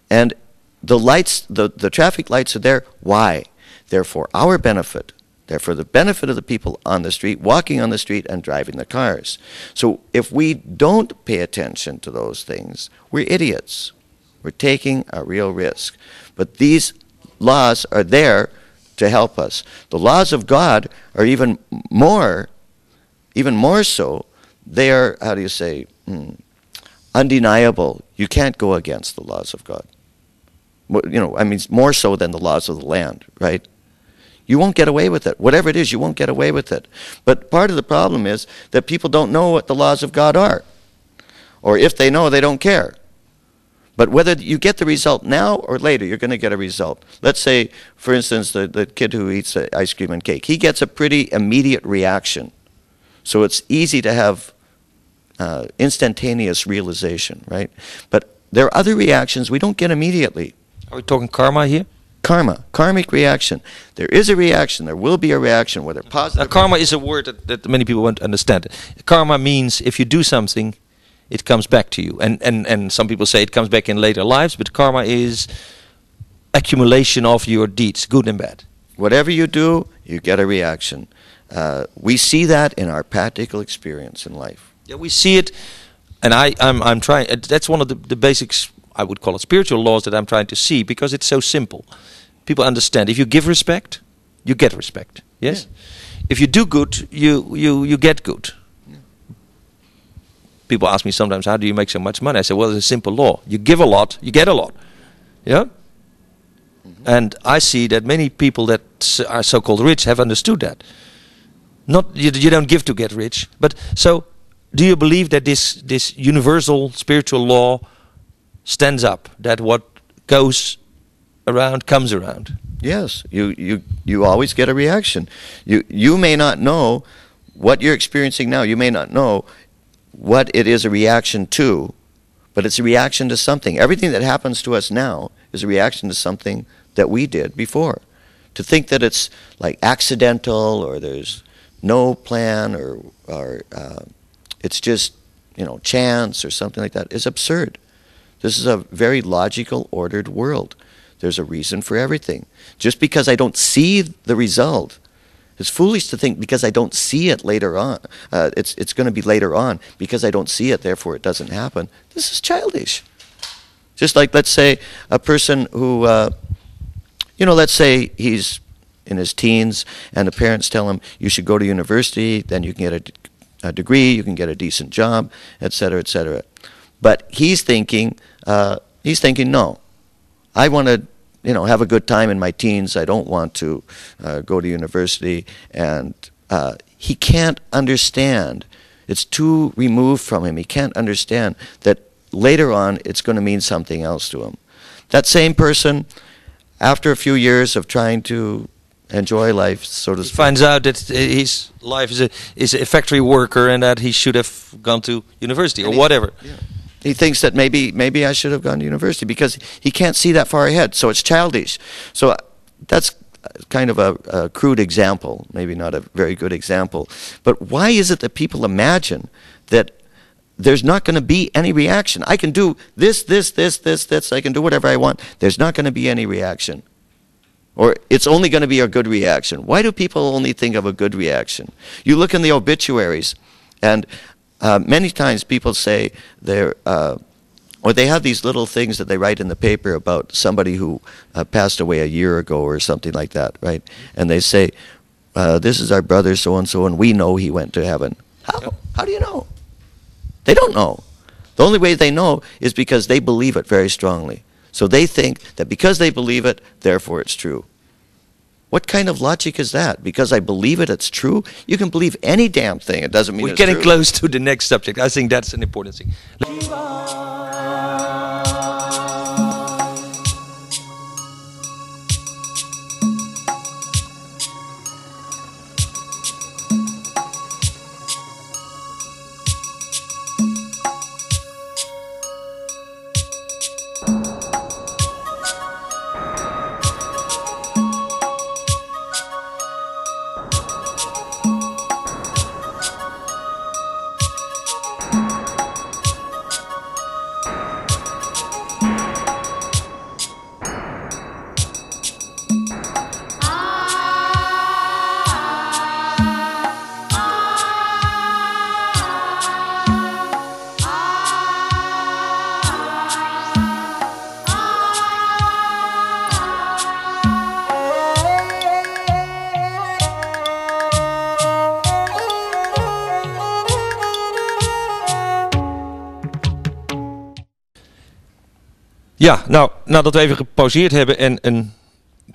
S2: And the lights, the traffic lights are there. Why? They're for our benefit. They're for the benefit of the people on the street, walking on the street and driving the cars. So if we don't pay attention to those things, we're idiots. We're taking a real risk. But these laws are there to help us. The laws of God are even more so. They are, how do you say, undeniable. You can't go against the laws of God. You know, I mean, more so than the laws of the land, right? You won't get away with it. Whatever it is, you won't get away with it. But part of the problem is that people don't know what the laws of God are. Or if they know, they don't care. But whether you get the result now or later, you're going to get a result. Let's say, for instance, the kid who eats ice cream and cake. He gets a pretty immediate reaction. So it's easy to have instantaneous realization, right? But there are other reactions we don't get immediately.
S1: Are we talking karma here?
S2: Karma, karmic reaction. There is a reaction, there will be a reaction, whether positive...
S1: Karma is a word that many people won't understand. Karma means if you do something, it comes back to you. And some people say it comes back in later lives, but karma is accumulation of your deeds, good and bad.
S2: Whatever you do, you get a reaction. We see that in our practical experience in life.
S1: Yeah, we see it, and I'm trying. That's one of the basics. I would call it spiritual laws that I'm trying to see, because it's so simple. People understand. If you give respect, you get respect. Yes. Yeah. If you do good, you get good. Yeah. People ask me sometimes, how do you make so much money? I say, well, it's a simple law. You give a lot, you get a lot. Yeah. And I see that many people that are so-called rich have understood that. Not you don't give to get rich, but so do you believe that this universal spiritual law stands up, that what goes around comes around?
S2: Yes, you always get a reaction. You may not know what you're experiencing now. You may not know what it is a reaction to, but it's a reaction to something. Everything that happens to us now is a reaction to something that we did before. To think that it's like accidental, or there's no plan, or it's just, chance or something like that, is absurd. This is a very logical, ordered world. There's a reason for everything. Just because I don't see the result, it's foolish to think because I don't see it later on, it's going to be later on. Because I don't see it, therefore it doesn't happen. This is childish. Just like, let's say, a person who, let's say he's in his teens, and the parents tell him, you should go to university, then you can get a degree, you can get a decent job, etc., etc. But he's thinking, no, I want to, have a good time in my teens. I don't want to go to university. And he can't understand. It's too removed from him. He can't understand that later on it's going to mean something else to him. That same person, after a few years of trying to enjoy life, so to speak,
S1: finds out that his life is a factory worker, and that he should have gone to university or whatever. Yeah.
S2: He thinks that maybe I should have gone to university, because he can't see that far ahead. So it's childish. So that's kind of a crude example, maybe not a very good example. But why is it that people imagine that there's not going to be any reaction? I can do this, I can do whatever I want. There's not going to be any reaction. Or it's only going to be a good reaction. Why do people only think of a good reaction? You look in the obituaries, and many times people say or they have these little things that they write in the paper about somebody who passed away a year ago or something like that, right? And they say, this is our brother so-and-so, and we know he went to heaven. How do you know? They don't know. The only way they know is because they believe it very strongly. So they think that because they believe it, therefore it's true. What kind of logic is that? Because I believe it, it's true? You can believe any damn thing. It doesn't mean it's true.
S1: We're getting close to the next subject. I think that's an important thing. Ja, nou, nadat we even gepauzeerd hebben en een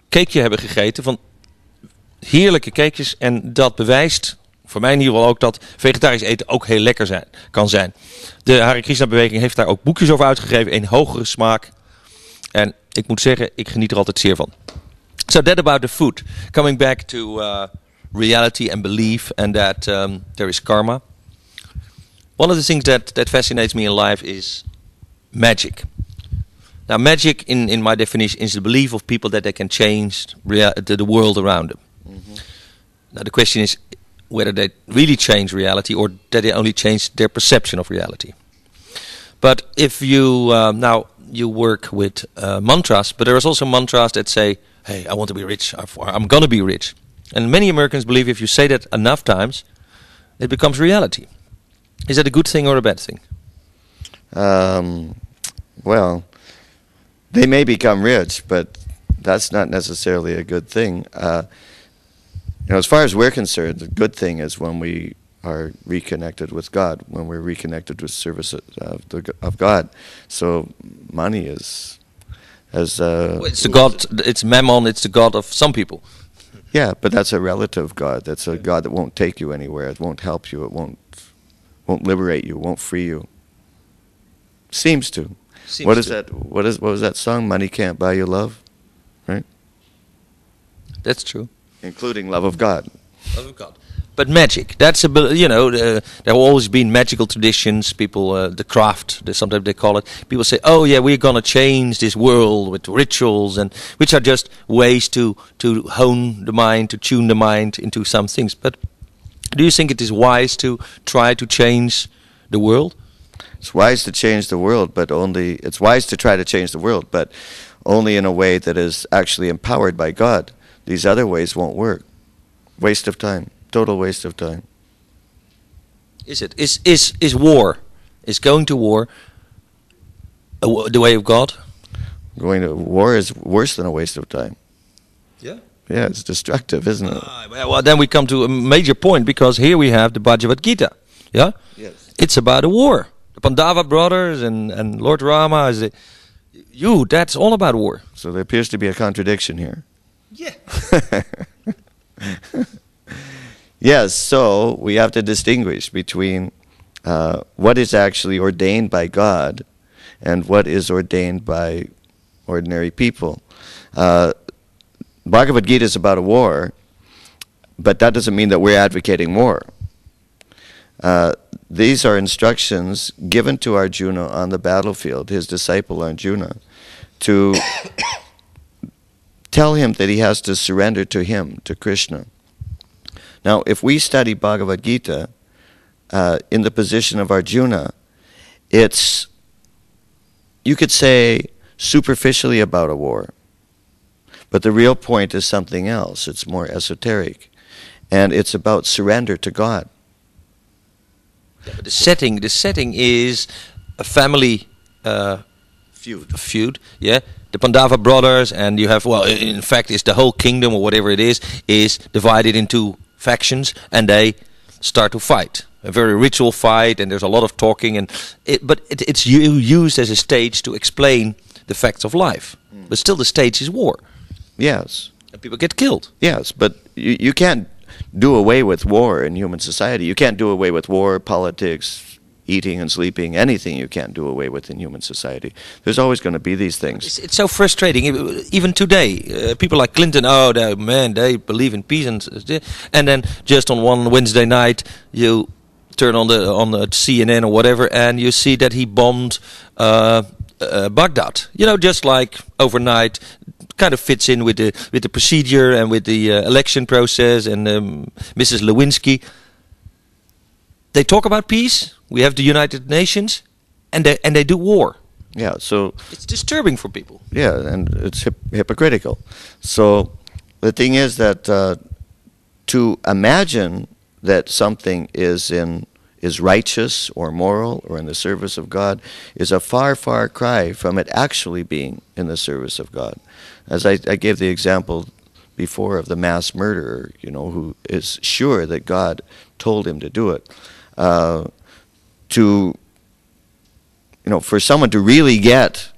S1: cakeje hebben gegeten, van heerlijke cakejes, en dat bewijst, voor mij in ieder geval ook, dat vegetarisch eten ook heel lekker kan zijn. De Hare Krishna beweging heeft daar ook boekjes over uitgegeven, in hogere smaak. En ik moet zeggen, ik geniet er altijd zeer van. So that about the food. Coming back to reality and belief, and that there is karma. One of the things that fascinates me in life is magic. Now, magic, in my definition, is the belief of people that they can change the world around them. Mm-hmm. Now, the question is whether they really change reality or that they only change their perception of reality. But if you now you work with mantras, but there is also mantras that say, "Hey, I want to be rich," or "I'm going to be rich." And many Americans believe if you say that enough times, it becomes reality. Is that a good thing or a bad thing?
S2: Well, they may become rich, but that's not necessarily a good thing. As far as we're concerned, the good thing is when we are reconnected with God, when we're reconnected with service of God. So money is
S1: well, it's the God. It's Mammon. It's the God of some people.
S2: Yeah, but that's a relative God. That's a God that won't take you anywhere. It won't help you. It won't liberate you. Won't free you. Seems to. What was that song? Money can't buy you love, right?
S1: That's true.
S2: Including love of God.
S1: Love of God. But magic, that's there have always been magical traditions. People, the craft, sometimes they call it. People say, "Oh yeah, we're gonna change this world with rituals," and which are just ways to hone the mind, to tune the mind into some things. But do you think it is wise to try to change the world?
S2: It's wise to change the world, but it's wise to try to change the world, but only in a way that is actually empowered by God. These other ways won't work. Waste of time. Total waste of time.
S1: Is it? Is war? Is going to war the way of God?
S2: Going to war is worse than a waste of time.
S1: Yeah.
S2: Yeah, it's destructive, isn't it?
S1: Well, then we come to a major point, because here we have the Bhagavad Gita. Yeah.
S2: Yes.
S1: It's about a war. The Pandava brothers and Lord Rama that's all about war.
S2: So there appears to be a contradiction here.
S1: Yeah.
S2: Yes, so we have to distinguish between what is actually ordained by God and what is ordained by ordinary people. Bhagavad Gita is about a war, but that doesn't mean that we're advocating war. These are instructions given to Arjuna on the battlefield, his disciple Arjuna, to tell him that he has to surrender to him, to Krishna. Now, if we study Bhagavad Gita in the position of Arjuna, it's, you could say, superficially about a war. But the real point is something else. It's more esoteric. And it's about surrender to God.
S1: Yeah, but the setting is a family feud. Yeah, the Pandava brothers, and you have, well, in fact, it's the whole kingdom or whatever it is divided into factions, and they start to fight. A very ritual fight, and there's a lot of talking, but it's used as a stage to explain the facts of life. But still, the stage is war.
S2: Yes.
S1: And people get killed.
S2: Yes, but you can't do away with war in human society. You can't do away with war, politics, eating and sleeping, anything you can't do away with in human society. There's always going to be these things.
S1: It's so frustrating. Even today, people like Clinton, they believe in peace, and then just on one Wednesday night, you turn on the CNN or whatever, and you see that he bombed Baghdad. Just like overnight. Kind of fits in with the procedure and with the election process, and Mrs. Lewinsky. They talk about peace. We have the United Nations, and they do war.
S2: Yeah, so
S1: it's disturbing for people.
S2: Yeah, and it's hypocritical. So the thing is that to imagine that something is righteous or moral or in the service of God is a far, far cry from it actually being in the service of God. As I gave the example before of the mass murderer, who is sure that God told him to do it. For someone to really get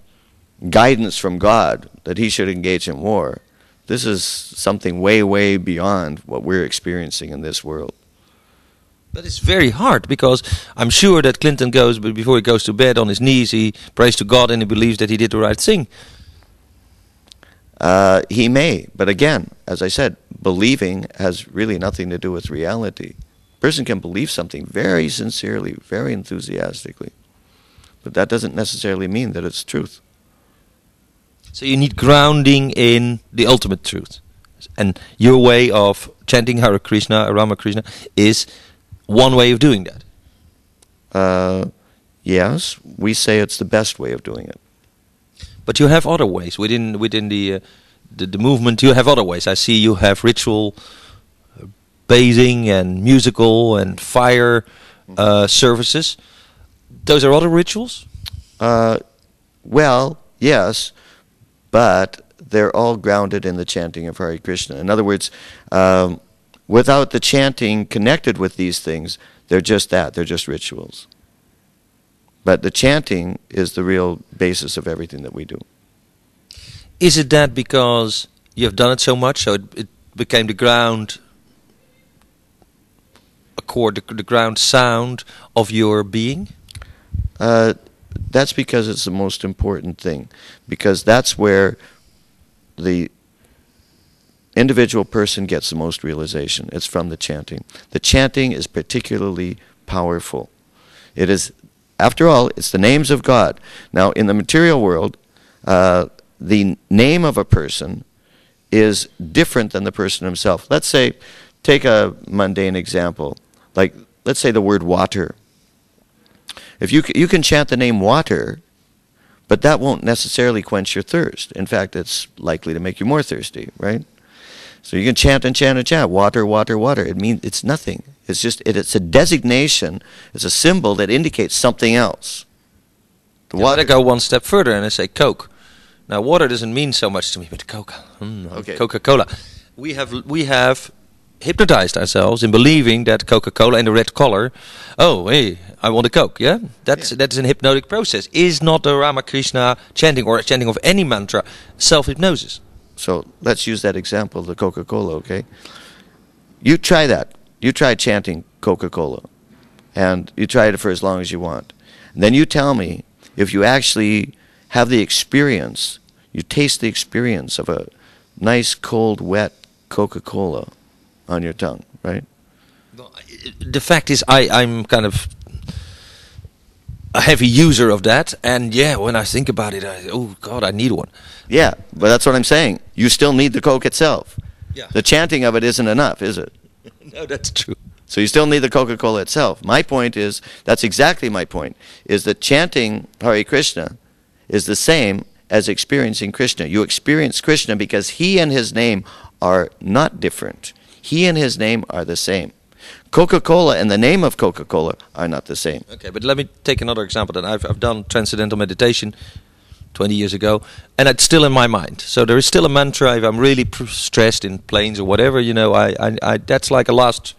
S2: guidance from God that he should engage in war, this is something way, way beyond what we're experiencing in this world.
S1: But it's very hard, because I'm sure that Clinton before he goes to bed on his knees, he prays to God and he believes that he did the right thing.
S2: He may, but again, as I said, believing has really nothing to do with reality. A person can believe something very sincerely, very enthusiastically, but that doesn't necessarily mean that it's truth.
S1: So you need grounding in the ultimate truth. And your way of chanting Hare Krishna, Rama Krishna, is one way of doing that.
S2: Yes, we say it's the best way of doing it.
S1: But you have other ways within the movement. You have other ways. I see you have ritual bathing and musical and fire services. Those are other rituals?
S2: Well, yes, but they're all grounded in the chanting of Hare Krishna. In other words, without the chanting connected with these things, they're just that. They're just rituals. But the chanting is the real basis of everything that we do.
S1: Is it that because you have done it so much, so it became the ground accord, the ground sound of your being?
S2: That's because it's the most important thing. Because that's where the individual person gets the most realization. It's from the chanting. The chanting is particularly powerful. It is, after all, it's the names of God. Now, in the material world, the name of a person is different than the person himself. Let's say, take a mundane example, like let's say the word water. If you can chant the name water, but that won't necessarily quench your thirst. In fact, it's likely to make you more thirsty, right? So you can chant and chant and chant, water, water, water. It means it's nothing. It's just it's a designation. It's a symbol that indicates something else. The water.
S1: I go one step further and I say Coke. Now, water doesn't mean so much to me, but Coke,
S2: Okay.
S1: Coca-Cola. We have hypnotized ourselves in believing that Coca-Cola in the red color, oh, hey, I want a Coke, yeah? That's an hypnotic process. Is not the Ramakrishna chanting or chanting of any mantra self-hypnosis?
S2: So let's use that example of the Coca-Cola, okay? You try that. You try chanting Coca-Cola, and you try it for as long as you want. And then you tell me if you actually have the experience, you taste the experience of a nice, cold, wet Coca-Cola on your tongue, right?
S1: The fact is, I'm kind of a heavy user of that, and yeah, when I think about it, oh God, I need one.
S2: Yeah, but that's what I'm saying. You still need the Coke itself.
S1: Yeah.
S2: The chanting of it isn't enough, is it?
S1: No, that's true.
S2: So you still need the Coca-Cola itself. My point is, that's exactly my point, is that chanting Hare Krishna is the same as experiencing Krishna. You experience Krishna because he and his name are not different. He and his name are the same. Coca-Cola and the name of Coca-Cola are not the same.
S1: Okay, but let me take another example. Then I've done transcendental meditation 20 years ago, and it's still in my mind. So there is still a mantra. If I'm really stressed in planes or whatever, you know, I that's like a last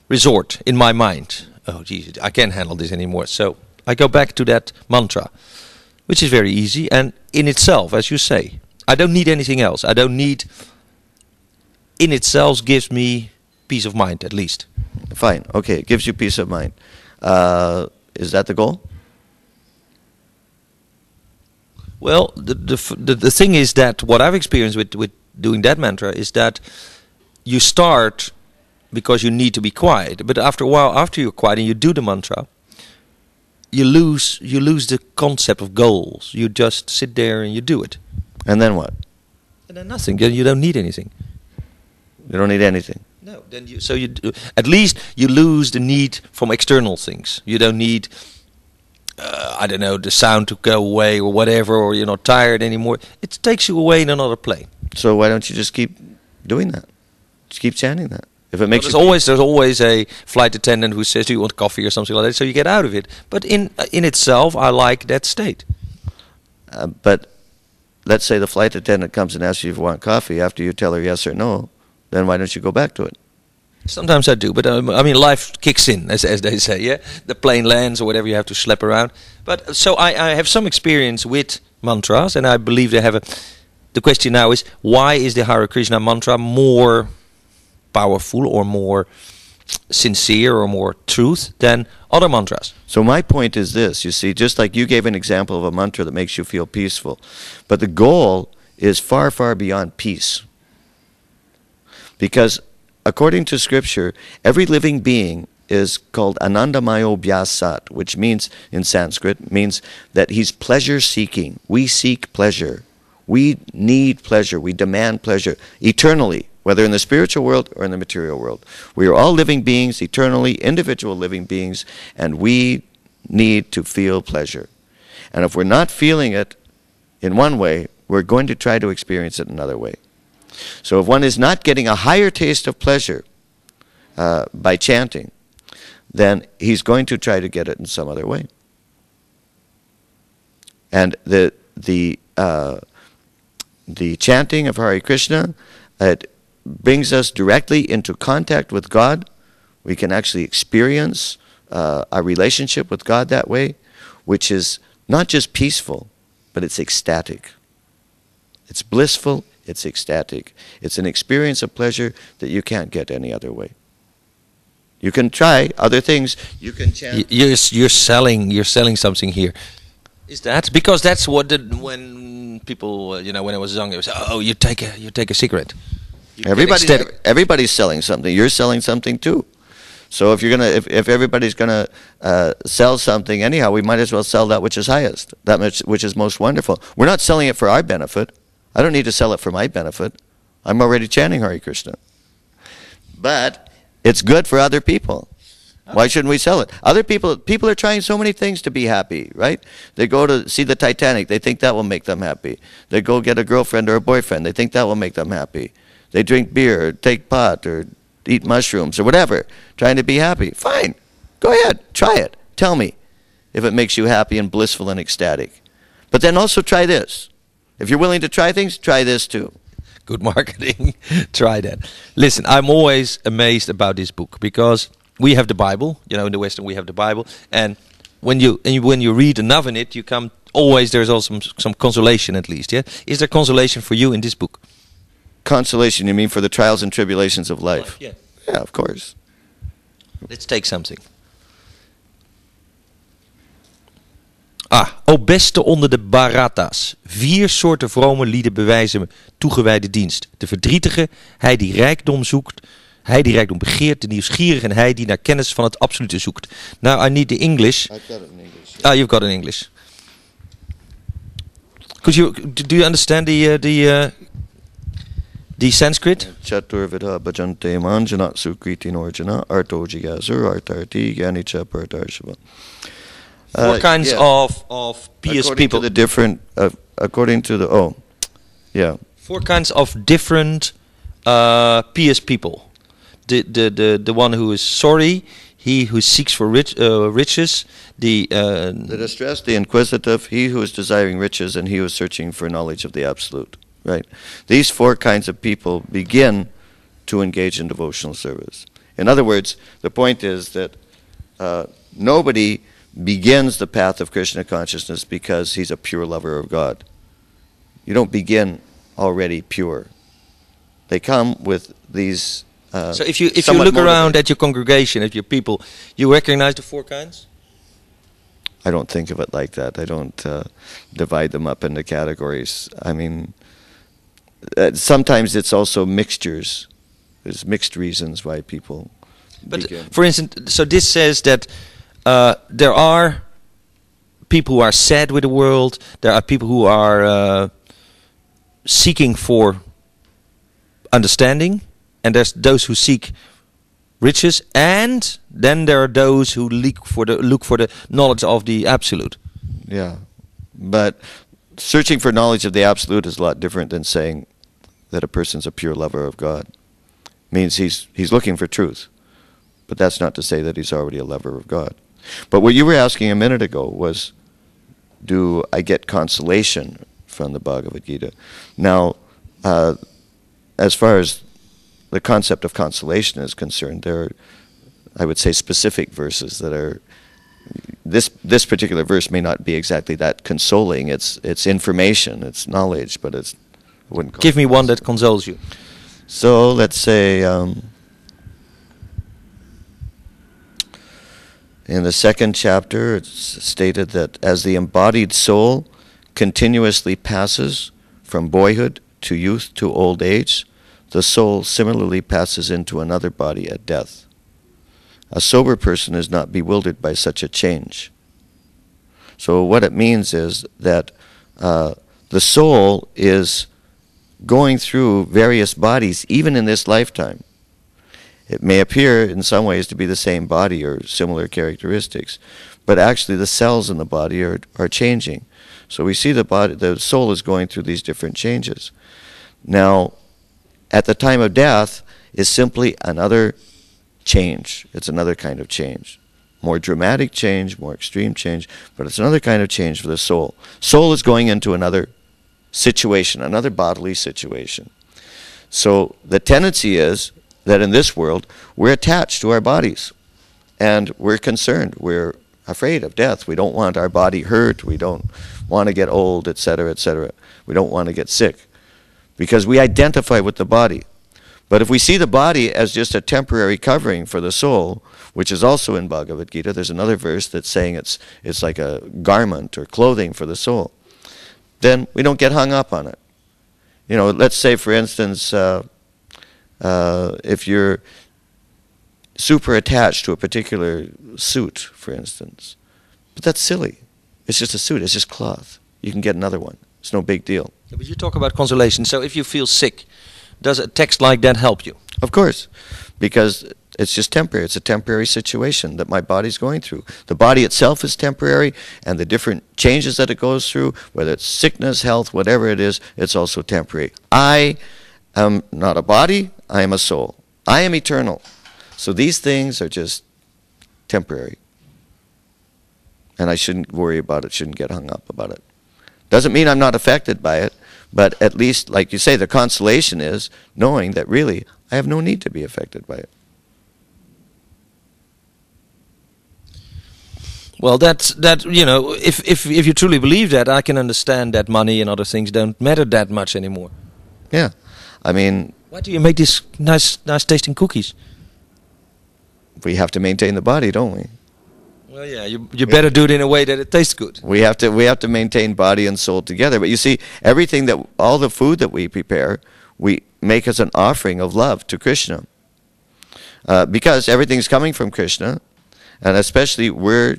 S1: resort in my mind. Oh, Jesus, I can't handle this anymore. So I go back to that mantra, which is very easy, and in itself, as you say, I don't need anything else. I don't need. In itself gives me peace of mind, at least.
S2: Fine, okay, it gives you peace of mind. Is that the goal?
S1: Well, the thing is that what I've experienced with doing that mantra is that you start because you need to be quiet, but after a while, after you're quiet and you do the mantra, you lose the concept of goals. You just sit there and you do it.
S2: And then what?
S1: And then nothing. Then you don't need anything.
S2: You don't need anything.
S1: No. Then at least you lose the need from external things. You don't need. I don't know, the sound to go away or whatever, or you're not tired anymore. It takes you away in another plane.
S2: So why don't you just keep doing that? Just keep chanting that. If it makes
S1: there's always a flight attendant who says, "Do you want coffee?" or something like that. So you get out of it. But in itself, I like that state.
S2: But let's say the flight attendant comes and asks you if you want coffee. After you tell her yes or no, then why don't you go back to it?
S1: Sometimes I do, but I mean, life kicks in, as they say, yeah? The plane lands or whatever, you have to schlep around. But so I have some experience with mantras, and I believe they have the question now is, why is the Hare Krishna mantra more powerful or more sincere or more truth than other mantras?
S2: So my point is this, you see, just like you gave an example of a mantra that makes you feel peaceful, but the goal is far, far beyond peace. Because according to scripture, every living being is called Anandamayo Vyasat, which means, in Sanskrit, means that he's pleasure seeking. We seek pleasure. We need pleasure. We demand pleasure eternally, whether in the spiritual world or in the material world. We are all living beings, eternally, individual living beings, and we need to feel pleasure. And if we're not feeling it in one way, we're going to try to experience it another way. So if one is not getting a higher taste of pleasure by chanting, then he's going to try to get it in some other way. And the chanting of Hare Krishna, it brings us directly into contact with God. We can actually experience a relationship with God that way, which is not just peaceful, but it's ecstatic. It's blissful, it's ecstatic. It's an experience of pleasure that you can't get any other way. You can try other things. You can chant.
S1: You're selling something here. Is that because that's what when people when I was young, they would say, "Oh, you take a cigarette."
S2: Everybody's selling something. You're selling something too. So if everybody's gonna sell something anyhow, we might as well sell that which is highest, which is most wonderful. We're not selling it for our benefit. I don't need to sell it for my benefit. I'm already chanting Hare Krishna. But it's good for other people. Why shouldn't we sell it? Other people are trying so many things to be happy, right? They go to see the Titanic. They think that will make them happy. They go get a girlfriend or a boyfriend. They think that will make them happy. They drink beer or take pot or eat mushrooms or whatever, trying to be happy. Fine. Go ahead. Try it. Tell me if it makes you happy and blissful and ecstatic. But then also try this. If you're willing to try things, try this too.
S1: Good marketing. Try that. Listen, I'm always amazed about this book because we have the Bible. In the Western we have the Bible, and when you read enough in it, there's also some consolation at least. Yeah, is there consolation for you in this book?
S2: Consolation? You mean for the trials and tribulations of life?
S1: Yeah.
S2: Yeah, of course.
S1: Let's take something. O beste onder de Bharata's. 4 soorten vrome lieden bewijzen me toegewijde dienst. De verdrietige, hij die rijkdom zoekt, hij die rijkdom begeert, de nieuwsgierige en hij die naar kennis van het absolute zoekt. Now I need the English.
S2: I've got it in English.
S1: Ah, you've got it in English. Do you understand the Sanskrit?
S2: Chaturvida bhajante manjana sukriti norjana arto jigasur artarti ganicha partarshiva.
S1: 4 kinds of pious people.
S2: According to the
S1: 4 kinds of different pious people. The one who is sorry, he who seeks for riches, the
S2: distressed, the inquisitive, he who is desiring riches, and he who is searching for knowledge of the absolute. Right. These 4 kinds of people begin to engage in devotional service. In other words, the point is that nobody begins the path of Krishna consciousness because he's a pure lover of God. You don't begin already pure. They come with these.
S1: So if you look around at your congregation, at your people, you recognize the 4 kinds?
S2: I don't think of it like that. I don't divide them up into categories. I mean, sometimes it's also mixtures. There's mixed reasons why people begin.
S1: For instance, so this says that there are people who are sad with the world. There are people who are seeking for understanding, and there's those who seek riches, and then there are those who look for the knowledge of the absolute.
S2: Yeah, but searching for knowledge of the absolute is a lot different than saying that a person's a pure lover of God. It means he's looking for truth, but that's not to say that he's already a lover of God. But what you were asking a minute ago was, do I get consolation from the Bhagavad Gita? Now, as far as the concept of consolation is concerned, there are, I would say, specific verses that are. This particular verse may not be exactly that consoling. It's information, it's knowledge, but I wouldn't call
S1: Give me one that consoles you.
S2: So let's say in the 2nd chapter, it's stated that as the embodied soul continuously passes from boyhood to youth to old age, the soul similarly passes into another body at death. A sober person is not bewildered by such a change. So what it means is that the soul is going through various bodies, even in this lifetime. It may appear in some ways to be the same body or similar characteristics, but actually the cells in the body are changing. So we see the soul is going through these different changes. Now, at the time of death is simply another change. It's another kind of change. More dramatic change, more extreme change, but it's another kind of change for the soul. Soul is going into another situation, another bodily situation. So the tendency is that in this world, we're attached to our bodies, and we're concerned. We're afraid of death. We don't want our body hurt. We don't want to get old, etc., etc. We don't want to get sick, because we identify with the body. But if we see the body as just a temporary covering for the soul, which is also in Bhagavad Gita, there's another verse that's saying it's like a garment or clothing for the soul, then we don't get hung up on it. You know, let's say, for instance, if you're super attached to a particular suit, for instance, but that's silly. It's just a suit. It's just cloth. You can get another one. It's no big deal.
S1: Yeah, but you talk about consolation. So if you feel sick, does a text like that help you?
S2: Of course, because it's just temporary. It's a temporary situation that my body's going through. The body itself is temporary, and the different changes that it goes through, whether it's sickness, health, whatever it is, it's also temporary. I am not a body. I am a soul. I am eternal. So these things are just temporary. And I shouldn't worry about it, shouldn't get hung up about it. Doesn't mean I'm not affected by it, but at least, like you say, the consolation is knowing that really I have no need to be affected by it.
S1: Well, that you know, if you truly believe that, I can understand that money and other things don't matter that much anymore.
S2: Yeah, I mean,
S1: why do you make these nice tasting cookies?
S2: We have to maintain the body, don't we?
S1: Well, yeah, you better do it in a way that it tastes good.
S2: We have to maintain body and soul together. But you see, all the food that we prepare, we make as an offering of love to Krishna, because everything's coming from Krishna, and especially we're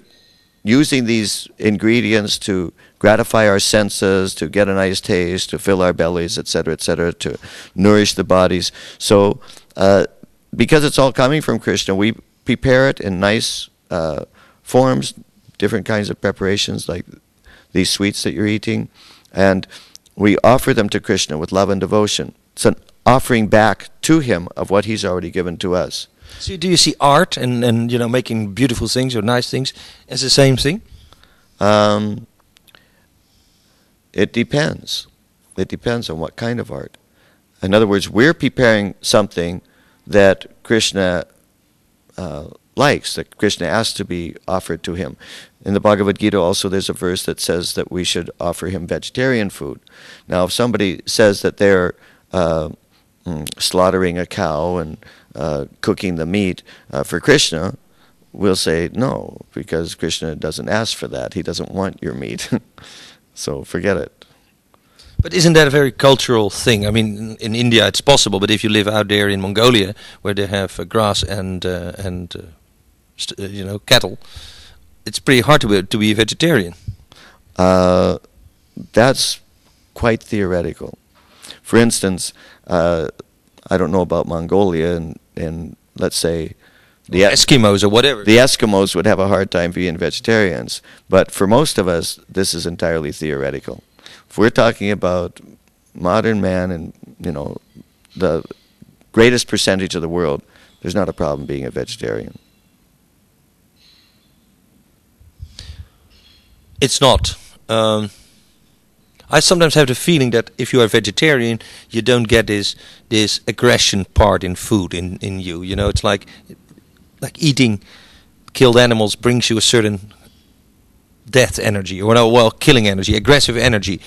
S2: using these ingredients to gratify our senses, to get a nice taste, to fill our bellies, etc., to nourish the bodies. So, because it's all coming from Krishna, we prepare it in nice forms, different kinds of preparations, like these sweets that you're eating, and we offer them to Krishna with love and devotion. It's an offering back to him of what he's already given to us.
S1: So do you see art and you know, making beautiful things or nice things as the same thing?
S2: It depends. It depends on what kind of art. In other words, we're preparing something that Krishna likes, that Krishna asks to be offered to him. In the Bhagavad Gita also there's a verse that says that we should offer him vegetarian food. Now if somebody says that they're slaughtering a cow and cooking the meat for Krishna, we'll say no, because Krishna doesn't ask for that. He doesn't want your meat. So forget it.
S1: But isn't that a very cultural thing? I mean, in India it's possible, but if you live out there in Mongolia, where they have grass and you know, cattle, it's pretty hard to be a vegetarian.
S2: That's quite theoretical. For instance, I don't know about Mongolia, and let's say the
S1: Eskimos or whatever.
S2: The Eskimos would have a hard time being vegetarians, but for most of us, this is entirely theoretical. If we're talking about modern man and, you know, the greatest percentage of the world, there's not a problem being a vegetarian.
S1: It's not. I sometimes have the feeling that if you are vegetarian, you don't get this aggression part in food in you. You know, it's like eating killed animals brings you a certain death energy, or no, well, killing energy, aggressive energy,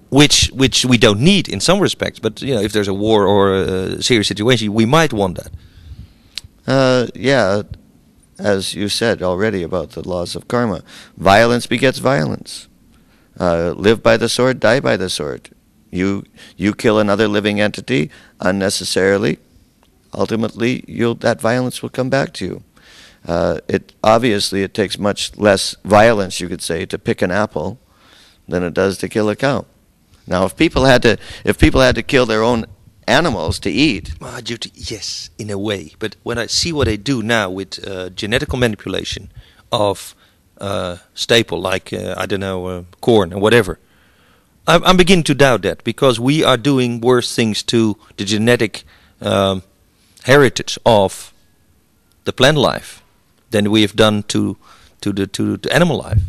S1: which we don't need in some respects. But you know, if there's a war or a serious situation, we might want that.
S2: Yeah, as you said already about the laws of karma, violence begets violence. Live by the sword, die by the sword. You kill another living entity unnecessarily, ultimately that violence will come back to you. Obviously it takes much less violence, you could say, to pick an apple than it does to kill a cow. Now, if people had to kill their own animals to eat,
S1: Mahadyuti, yes, in a way. But when I see what they do now with genetical manipulation of staple, like I don't know, corn or whatever, I'm beginning to doubt that, because we are doing worse things to the genetic heritage of the plant life than we have done to the animal life.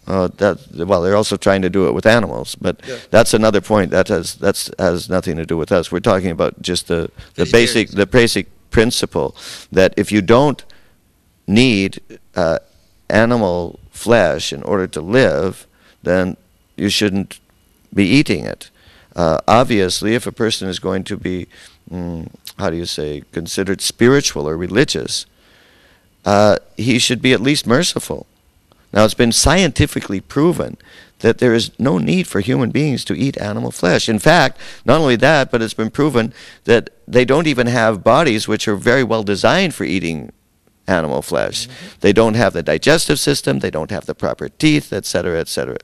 S2: Well, they're also trying to do it with animals, but that's another point. That has nothing to do with us. We're talking about just the basic principle that if you don't need animal flesh in order to live, then you shouldn't be eating it. Obviously, if a person is going to be, considered spiritual or religious, he should be at least merciful. Now, it's been scientifically proven that there is no need for human beings to eat animal flesh. In fact, not only that, but it's been proven that they don't even have bodies which are very well designed for eating animal flesh. Mm-hmm. They don't have the digestive system, they don't have the proper teeth, etc., etc.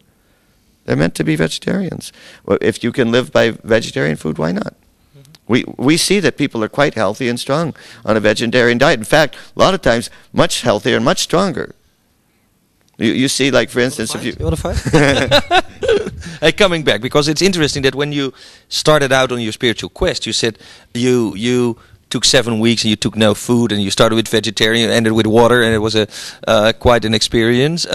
S2: They're meant to be vegetarians. Well, if you can live by vegetarian food, why not? We see that people are quite healthy and strong on a vegetarian diet. In fact, a lot of times, much healthier and much stronger. You see, like, for instance, if you
S1: want to fight? Hey, coming back, because it's interesting that when you started out on your spiritual quest, you said you took 7 weeks and you took no food, and you started with vegetarian, ended with water, and it was quite an experience.